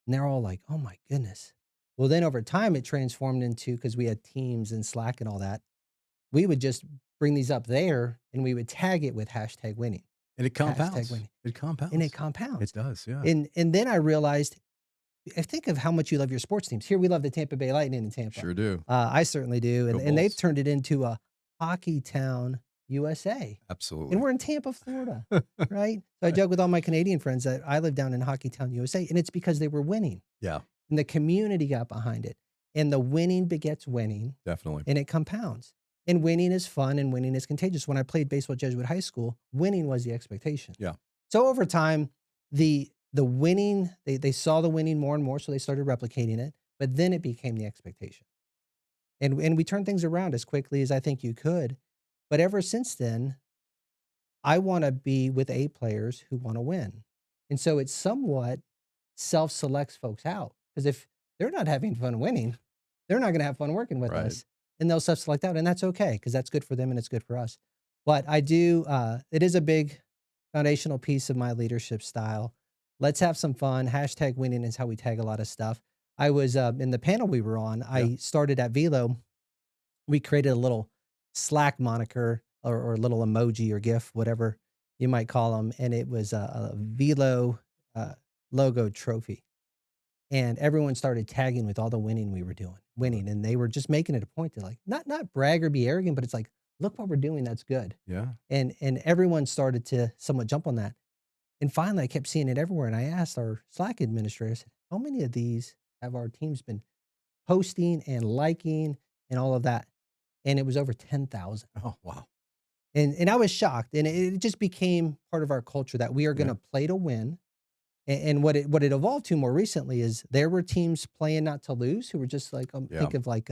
Speaker 1: they're all like, "Oh my goodness." Well, then over time, it transformed into, because we had Teams and Slack and all that, we would just bring these up there, and we would tag it with hashtag winning,
Speaker 2: And it
Speaker 1: hashtag
Speaker 2: compounds.
Speaker 1: winning,
Speaker 2: It
Speaker 1: and it
Speaker 2: compounds. It
Speaker 1: compounds.
Speaker 2: does. Yeah.
Speaker 1: And then I realized, I think of how much you love your sports teams. Here, we love the Tampa Bay Lightning in Tampa.
Speaker 2: Sure do.
Speaker 1: I certainly do,
Speaker 2: Go
Speaker 1: and they've
Speaker 2: Bulls.
Speaker 1: turned it into a hockey town, USA. And
Speaker 2: Absolutely.
Speaker 1: we're in Tampa, Florida, right? So I joke with all my Canadian friends that I live down in Hockey Town, USA, and it's because they were winning,
Speaker 2: Yeah,
Speaker 1: and the community got behind it, and the winning begets winning,
Speaker 2: definitely.
Speaker 1: and it compounds. And winning is fun, and winning is contagious. When I played baseball at Jesuit High School, winning was the expectation.
Speaker 2: Yeah.
Speaker 1: So over time, the winning, they saw the winning more and more, so they started replicating it, but then it became the expectation. And we turned things around as quickly as I think you could. But ever since then, I want to be with A players who want to win. And so it somewhat self selects folks out, because if they're not having fun winning, they're not going to have fun working with
Speaker 2: Right.
Speaker 1: us. And they'll self select out. And that's okay, because that's good for them and it's good for us. But I do, it is a big foundational piece of my leadership style. Let's have some fun. Hashtag winning is how we tag a lot of stuff. I was in the panel we were on,
Speaker 2: Yeah.
Speaker 1: I started at Vehlo. We created a little Slack moniker, or a little emoji or GIF, whatever you might call them. And it was a Velo uh, logo trophy. And everyone started tagging with all the winning we were doing, winning. And they were just making it a point to, like, not brag or be arrogant, but it's like, look what we're doing. That's good.
Speaker 2: Yeah.
Speaker 1: And everyone started to somewhat jump on that. And finally, I kept seeing it everywhere. And I asked our Slack administrator, I said, how many of these have our teams been posting and liking and all of that? And it was over 10,000.
Speaker 2: Oh, wow.
Speaker 1: And I was shocked. And it just became part of our culture that we are going
Speaker 2: Yeah.
Speaker 1: to play to win. And what it evolved to more recently is there were teams playing not to lose who were just like,
Speaker 2: Yeah.
Speaker 1: think of like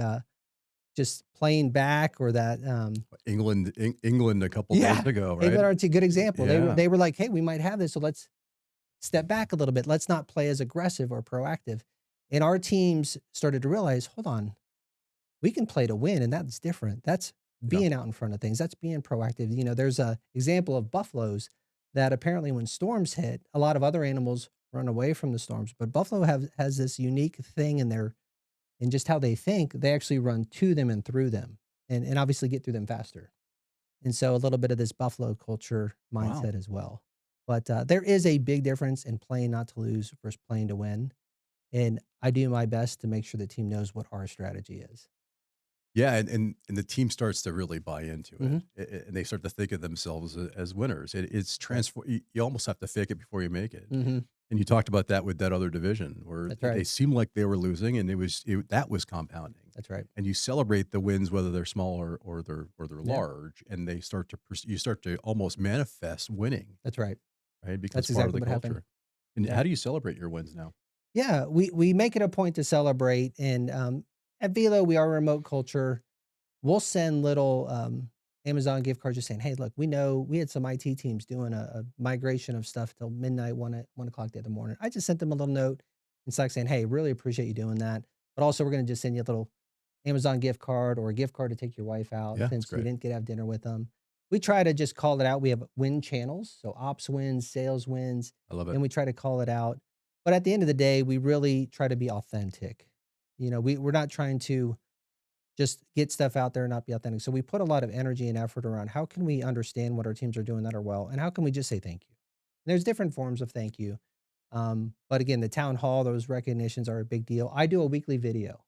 Speaker 1: just playing back, or that
Speaker 2: England a couple
Speaker 1: Yeah.
Speaker 2: days ago, right?
Speaker 1: England are a good example.
Speaker 2: Yeah.
Speaker 1: They were like, hey, we might have this, so let's step back a little bit. Let's not play as aggressive or proactive. And our teams started to realize, hold on, we can play to win, and that's different. That's
Speaker 2: Yeah.
Speaker 1: being out in front of things. That's being proactive. You know, there's a example of buffaloes that apparently when storms hit, a lot of other animals run away from the storms, but buffalo has this unique thing in their, in just how they think. They actually run to them and through them, and obviously get through them faster. And so a little bit of this buffalo culture
Speaker 2: Wow.
Speaker 1: mindset as well. But there is a big difference in playing not to lose versus playing to win. And I do my best to make sure the team knows what our strategy is.
Speaker 2: Yeah, and the team starts to really buy into it,
Speaker 1: Mhm.
Speaker 2: and they start to think of themselves as winners. It's transform. You almost have to fake it before you make it.
Speaker 1: Mhm.
Speaker 2: And you talked about that with that other division where
Speaker 1: That's
Speaker 2: they
Speaker 1: right.
Speaker 2: seemed like they were losing, and that was compounding.
Speaker 1: That's right.
Speaker 2: And you celebrate the wins, whether they're small or they're
Speaker 1: Yeah.
Speaker 2: large, and they start to you start to almost manifest winning,
Speaker 1: That's right.
Speaker 2: right? Because
Speaker 1: That's
Speaker 2: it's part of
Speaker 1: exactly
Speaker 2: the
Speaker 1: what happened.
Speaker 2: culture. And
Speaker 1: Yeah.
Speaker 2: how do you celebrate your wins now?
Speaker 1: Yeah, we make it a point to celebrate. And at Velo, we are a remote culture. We'll send little Amazon gift cards just saying, hey, look, we know we had some IT teams doing a migration of stuff till midnight, 1 o'clock the other morning. I just sent them a little note and Slack saying, hey, really appreciate you doing that. But also, we're going to just send you a little Amazon gift card or a gift card to take your wife out
Speaker 2: Yeah, that's
Speaker 1: since you
Speaker 2: great.
Speaker 1: didn't get to have dinner with them. We try to just call it out. We have win channels, so ops wins, sales wins,
Speaker 2: I love it.
Speaker 1: and we try to call it out. But at the end of the day, we really try to be authentic. You know, we're not trying to just get stuff out there and not be authentic. So we put a lot of energy and effort around how can we understand what our teams are doing that are well, and how can we just say thank you. And there's different forms of thank you. But again, the town hall, those recognitions are a big deal. I do a weekly video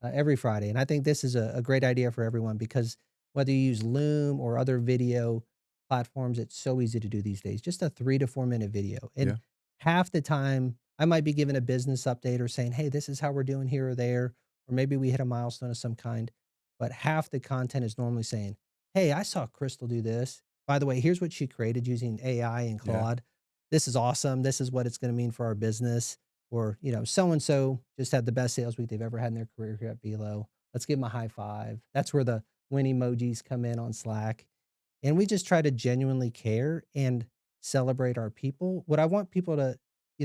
Speaker 1: every Friday. And I think this is a great idea for everyone, because whether you use Loom or other video platforms, it's so easy to do these days. Just a 3 to 4 minute video.
Speaker 2: Yeah.
Speaker 1: And half the time, I might be giving a business update or saying, hey, this is how we're doing here or there, or maybe we hit a milestone of some kind. But half the content is normally saying, hey, I saw Crystal do this. by the way, here's what she created using AI and
Speaker 2: Yeah.
Speaker 1: Claude. This is awesome. This is what it's going to mean for our business. Or, so and so just had the best sales week they've ever had in their career here at Vehlo. Let's give them a high five. That's where the win emojis come in on Slack. And we just try to genuinely care and celebrate our people. What I want people to,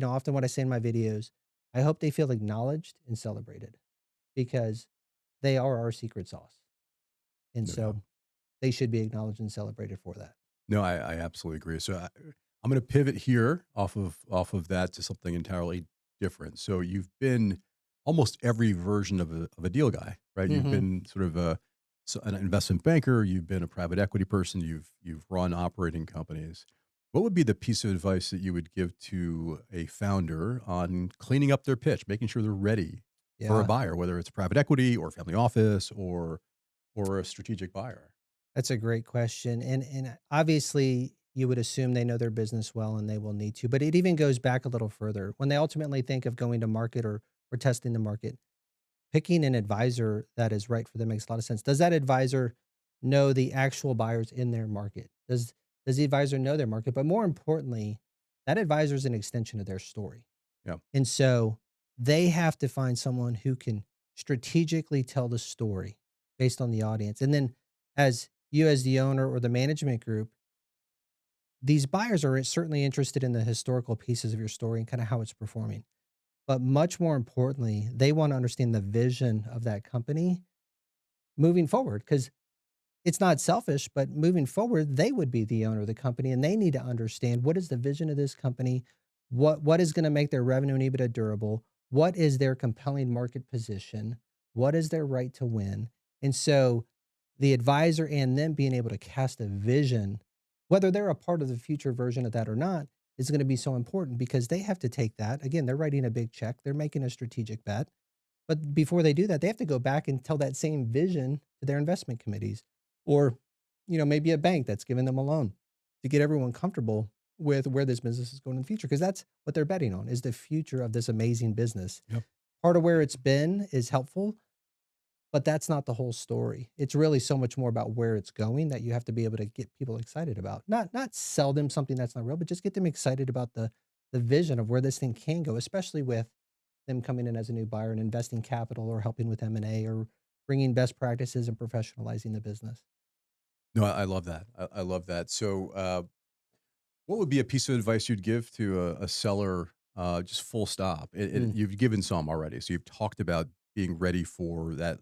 Speaker 1: often what I say in my videos, I hope they feel acknowledged and celebrated because they are our secret sauce. And
Speaker 2: No doubt.
Speaker 1: so they should be acknowledged and celebrated for that.
Speaker 2: No, I absolutely agree. So I'm going to pivot here off of that to something entirely different. So you've been almost every version of a deal guy, right? You've
Speaker 1: Mhm.
Speaker 2: been sort of an investment banker. You've been a private equity person. You've run operating companies. What would be the piece of advice that you would give to a founder on cleaning up their pitch, making sure they're ready for a
Speaker 1: Yeah,
Speaker 2: buyer, whether it's private equity or family office or a strategic buyer?
Speaker 1: that's a great question. And obviously you would assume they know their business well and they will need to, but it even goes back a little further. When they ultimately think of going to market or testing the market, picking an advisor that is right for them makes a lot of sense. Does that advisor know the actual buyers in their market? Does the advisor know their market? But more importantly, that advisor is an extension of their story.
Speaker 2: Yeah.
Speaker 1: And so they have to find someone who can strategically tell the story based on the audience. And then as you as the owner or the management group, these buyers are certainly interested in the historical pieces of your story and kind of how it's performing. But much more importantly, they want to understand the vision of that company moving forward because it's not selfish, but moving forward, they would be the owner of the company and they need to understand what is the vision of this company, what is going to make their revenue and EBITDA durable, what is their compelling market position, what is their right to win. And so the advisor and them being able to cast a vision, whether they're a part of the future version of that or not, is going to be so important because they have to take that. Again, they're writing a big check, they're making a strategic bet. But before they do that, they have to go back and tell that same vision to their investment committees or, maybe a bank that's giving them a loan to get everyone comfortable with where this business is going in the future. Cause that's what they're betting on is the future of this amazing business.
Speaker 2: Yep.
Speaker 1: Part of where it's been is helpful, but that's not the whole story. It's really so much more about where it's going that you have to be able to get people excited about. Not sell them something that's not real, but just get them excited about the vision of where this thing can go, especially with them coming in as a new buyer and investing capital or helping with M&A or bringing best practices and professionalizing the business.
Speaker 2: No, I love that. I love that. So, what would be a piece of advice you'd give to a seller, just full stop?
Speaker 1: Mm,
Speaker 2: You've given some already. So you've talked about being ready for that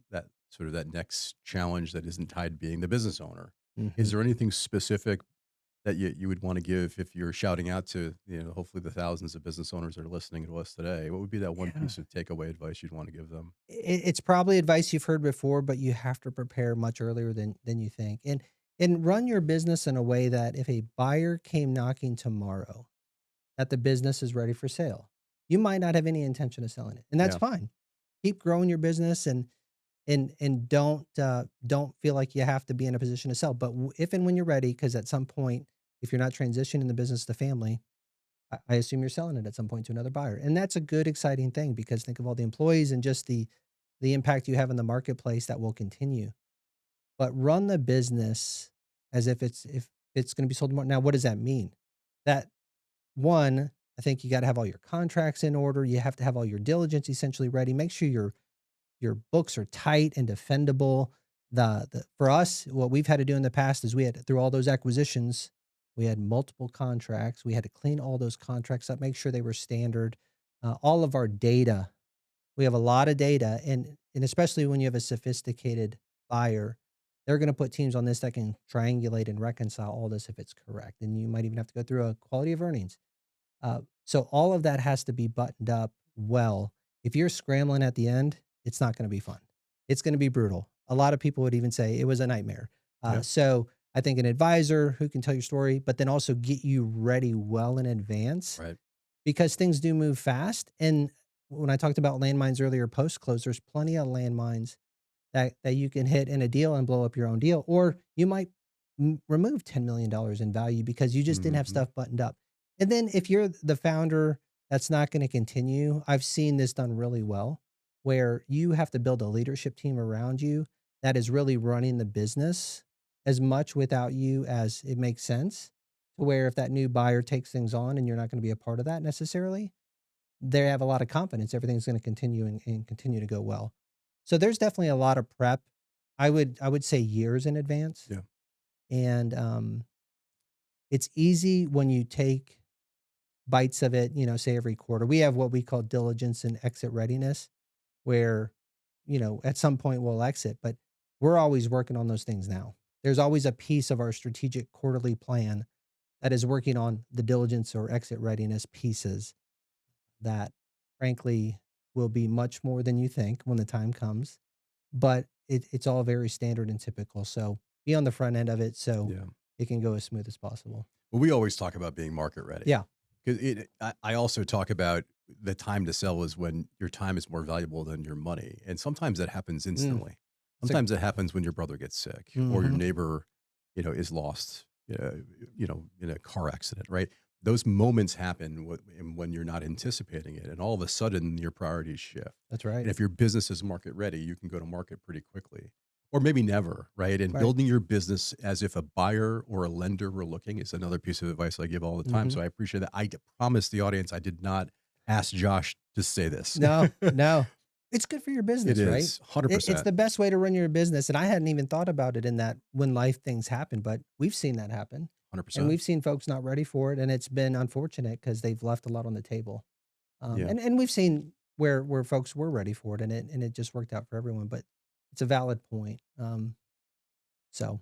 Speaker 2: sort of that next challenge that isn't tied to being the business owner. Is
Speaker 1: mhm.
Speaker 2: there anything specific that you would want to give if you're shouting out to, hopefully the thousands of business owners that are listening to us today? What would be that one
Speaker 1: Yeah.
Speaker 2: piece of takeaway advice you'd want to give them?
Speaker 1: It's probably advice you've heard before, but you have to prepare much earlier than you think. And run your business in a way that if a buyer came knocking tomorrow, that the business is ready for sale. You might not have any intention of selling it, and that's
Speaker 2: Yeah.
Speaker 1: fine. Keep growing your business and don't feel like you have to be in a position to sell. But if and when you're ready, because at some point, if you're not transitioning the business to family, I assume you're selling it at some point to another buyer, and that's a good, exciting thing because think of all the employees and just the impact you have in the marketplace that will continue. But run the business as if it's going to be sold tomorrow. Now, what does that mean? That one, I think you got to have all your contracts in order. You have to have all your diligence essentially ready. Make sure your books are tight and defendable. The for us, what we've had to do in the past is we had through all those acquisitions, we had multiple contracts. We had to clean all those contracts up, make sure they were standard. All of our data, we have a lot of data, and especially when you have a sophisticated buyer, they're going to put teams on this that can triangulate and reconcile all this if it's correct. And you might even have to go through a quality of earnings. So all of that has to be buttoned up well. If you're scrambling at the end, it's not going to be fun. It's going to be brutal. A lot of people would even say it was a nightmare.
Speaker 2: Yeah.
Speaker 1: So I think an advisor who can tell your story, but then also get you ready well in advance
Speaker 2: Right.
Speaker 1: because things do move fast. And when I talked about landmines earlier, post close, there's plenty of landmines that you can hit in a deal and blow up your own deal, or you might remove $10 million in value because you just didn't have
Speaker 2: Hmm.
Speaker 1: stuff buttoned up. And then if you're the founder that's not going to continue, I've seen this done really well, where you have to build a leadership team around you that is really running the business. as much without you as it makes sense, to where if that new buyer takes things on and you're not going to be a part of that necessarily, they have a lot of confidence everything's going to continue and continue to go well. So there's definitely a lot of prep. I would say years in advance.
Speaker 2: Yeah.
Speaker 1: And it's easy when you take bites of it, say every quarter. We have what we call diligence and exit readiness, where, at some point we'll exit, but we're always working on those things now. There's always a piece of our strategic quarterly plan that is working on the diligence or exit readiness pieces that, frankly, will be much more than you think when the time comes. But it's all very standard and typical. So be on the front end of it so
Speaker 2: Yeah.
Speaker 1: it can go as smooth as possible.
Speaker 2: Well, we always talk about being market ready.
Speaker 1: Yeah.
Speaker 2: Because I also talk about the time to sell is when your time is more valuable than your money. And sometimes that happens instantly.
Speaker 1: It's like,
Speaker 2: Sometimes it happens when your brother gets sick or your
Speaker 1: mhm.
Speaker 2: neighbor, is lost, in a car accident, right? Those moments happen when you're not anticipating it. And all of a sudden your priorities shift.
Speaker 1: That's
Speaker 2: And
Speaker 1: right.
Speaker 2: if your business is market ready, you can go to market pretty quickly or maybe never, right? And
Speaker 1: Right.
Speaker 2: building your business as if a buyer or a lender were looking is another piece of advice I give all the time.
Speaker 1: Mhm.
Speaker 2: So I appreciate that. Promise the audience I did not ask Josh to say this.
Speaker 1: No, no. It's good for your
Speaker 2: It
Speaker 1: business, right?
Speaker 2: is
Speaker 1: It's
Speaker 2: 100%.
Speaker 1: the best way to run your business, and I hadn't even thought about it in that when life things happen, but we've seen that happen, and
Speaker 2: 100%.
Speaker 1: we've seen folks not ready for it, and it's been unfortunate because 'cause they've left a lot on the table.
Speaker 2: Yeah.
Speaker 1: And we've seen where folks were ready for it, and it just worked out for everyone, but it's a valid point. So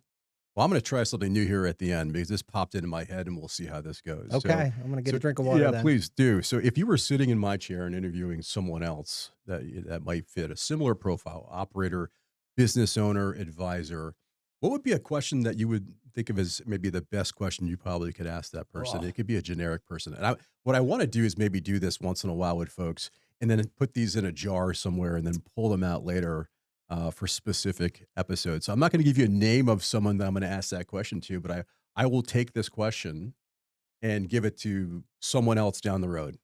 Speaker 2: Well, I'm going to try something new here at the end because this popped into my head and we'll see how this goes.
Speaker 1: okay, I'm gonna get
Speaker 2: So
Speaker 1: a drink of water
Speaker 2: yeah,
Speaker 1: then.
Speaker 2: please do. So if you were sitting in my chair and interviewing someone else that might fit a similar profile, operator, business owner, advisor, what would be a question that you would think of as maybe the best question you probably could ask that person?
Speaker 1: Oh,
Speaker 2: It could be a generic person. And what I want to do is maybe do this once in a while with folks and then put these in a jar somewhere and then pull them out later for specific episodes. So I'm not going to give you a name of someone that I'm going to ask that question to, but I will take this question and give it to someone else down the road.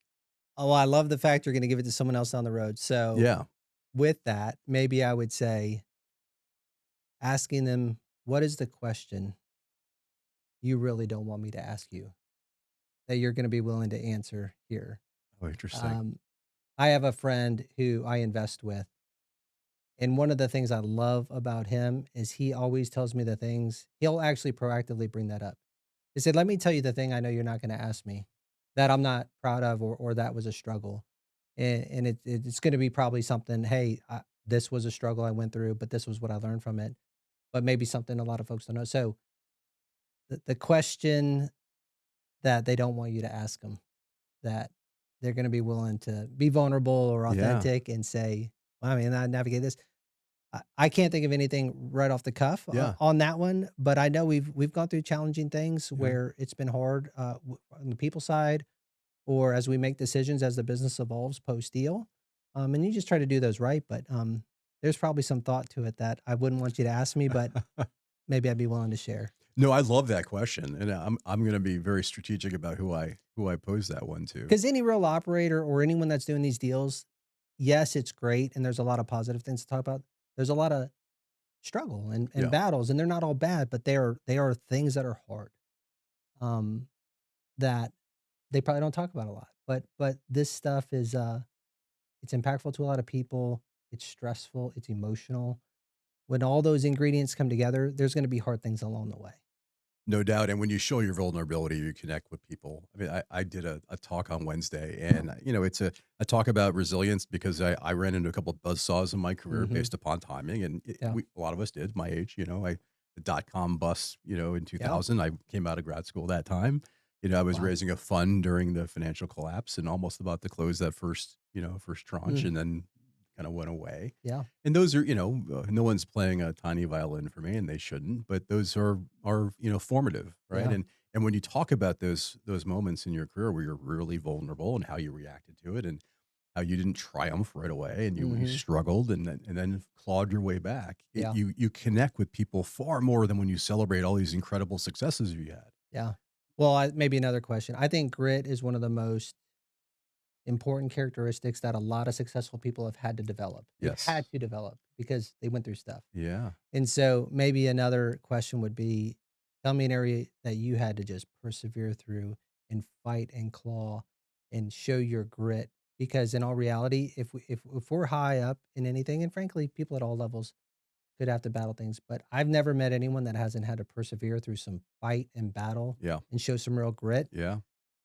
Speaker 1: oh, I love the fact you're gonna give it to someone else down the road. So
Speaker 2: Yeah.
Speaker 1: with that, maybe I would say asking them, "What is the question you really don't want me to ask you that you're gonna be willing to answer here?"
Speaker 2: Oh, interesting.
Speaker 1: Um, I have a friend who I invest with, and one of the things I love about him is he always tells me the things he'll actually proactively bring that up. He said, "Let me tell you the thing I know you're not gonna ask me that I'm not proud of or that was a struggle." And it's gonna be probably something, "Hey, this was a struggle I went through, but this was what I learned from it." But maybe something a lot of folks don't know. So the question that they don't want you to ask them, that they're gonna be willing to be vulnerable or
Speaker 2: Yeah.
Speaker 1: authentic and say, "Well, I mean, I navigate this." I can't think of anything right off the cuff
Speaker 2: Yeah.
Speaker 1: on that one, but I know we've gone through challenging things
Speaker 2: Yeah.
Speaker 1: where it's been hard, on the people side or as we make decisions as the business evolves post deal. And you just try to do those right, but there's probably some thought to it that I wouldn't want you to ask me, but maybe I'd be willing to share.
Speaker 2: No, I love that question. And I'm going to be very strategic about who I pose that one to.
Speaker 1: Because any real operator or anyone that's doing these deals, yes, it's great, and there's a lot of positive things to talk about. There's a lot of struggle and
Speaker 2: Yeah.
Speaker 1: battles, and they're not all bad, but they are things that are hard, um, that they probably don't talk about a lot. But this stuff is it's impactful to a lot of people. It's stressful. It's emotional. When all those ingredients come together, there's going to be hard things along the way.
Speaker 2: No doubt. And when you show your vulnerability, you connect with people. I mean, I did a talk on Wednesday and, it's a talk about resilience because I ran into a couple of buzzsaws in my career
Speaker 1: Hmm.
Speaker 2: based upon timing. And
Speaker 1: Yeah.
Speaker 2: a lot of us did my age, the dot-com bust, in
Speaker 1: Yeah.
Speaker 2: 2000, I came out of grad school that time. I was
Speaker 1: Wow.
Speaker 2: raising a fund during the financial collapse and almost about to close that first tranche
Speaker 1: Mm.
Speaker 2: and then kind of went away.
Speaker 1: Yeah.
Speaker 2: And those are, no one's playing a tiny violin for me, and they shouldn't. But those are formative, right?
Speaker 1: Yeah.
Speaker 2: And when you talk about those moments in your career where you're really vulnerable and how you reacted to it, and how you didn't triumph right away, and you
Speaker 1: Hmm.
Speaker 2: struggled, and then clawed your way back,
Speaker 1: Yeah.
Speaker 2: you connect with people far more than when you celebrate all these incredible successes you had.
Speaker 1: Yeah. Well, maybe another question. I think grit is one of the most important characteristics that a lot of successful people have had to develop. They've
Speaker 2: Yes.
Speaker 1: had to develop because they went through stuff.
Speaker 2: Yeah.
Speaker 1: And so maybe another question would be, tell me an area that you had to just persevere through and fight and claw and show your grit. Because in all reality, if we're high up in anything, and frankly, people at all levels could have to battle things, but I've never met anyone that hasn't had to persevere through some fight and battle
Speaker 2: Yeah.
Speaker 1: and show some real grit
Speaker 2: Yeah.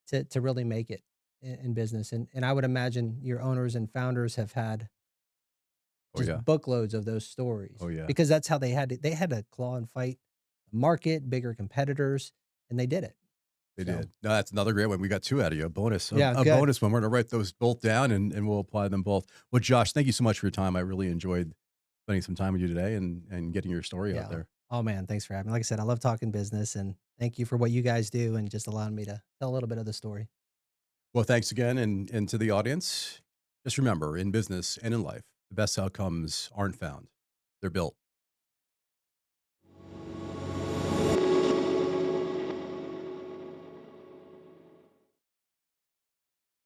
Speaker 1: to really make it in business. And I would imagine your owners and founders have had
Speaker 2: Oh,
Speaker 1: just
Speaker 2: yeah.
Speaker 1: bookloads of those stories
Speaker 2: Oh, yeah.
Speaker 1: because that's how they had to claw and fight the market, bigger competitors, and they did it.
Speaker 2: They
Speaker 1: So,
Speaker 2: did. No, that's another great one. We got two out of you. A bonus,
Speaker 1: yeah,
Speaker 2: a
Speaker 1: good.
Speaker 2: bonus one. We're going to write those both down and we'll apply them both. Well, Josh, thank you so much for your time. I really enjoyed spending some time with you today and getting your story out
Speaker 1: Yeah.
Speaker 2: there.
Speaker 1: Oh man, thanks for having me. Like I said, I love talking business and thank you for what you guys do and just allowing me to tell a little bit of the story.
Speaker 2: Well, thanks again. And to the audience, just remember in business and in life, the best outcomes aren't found. They're built.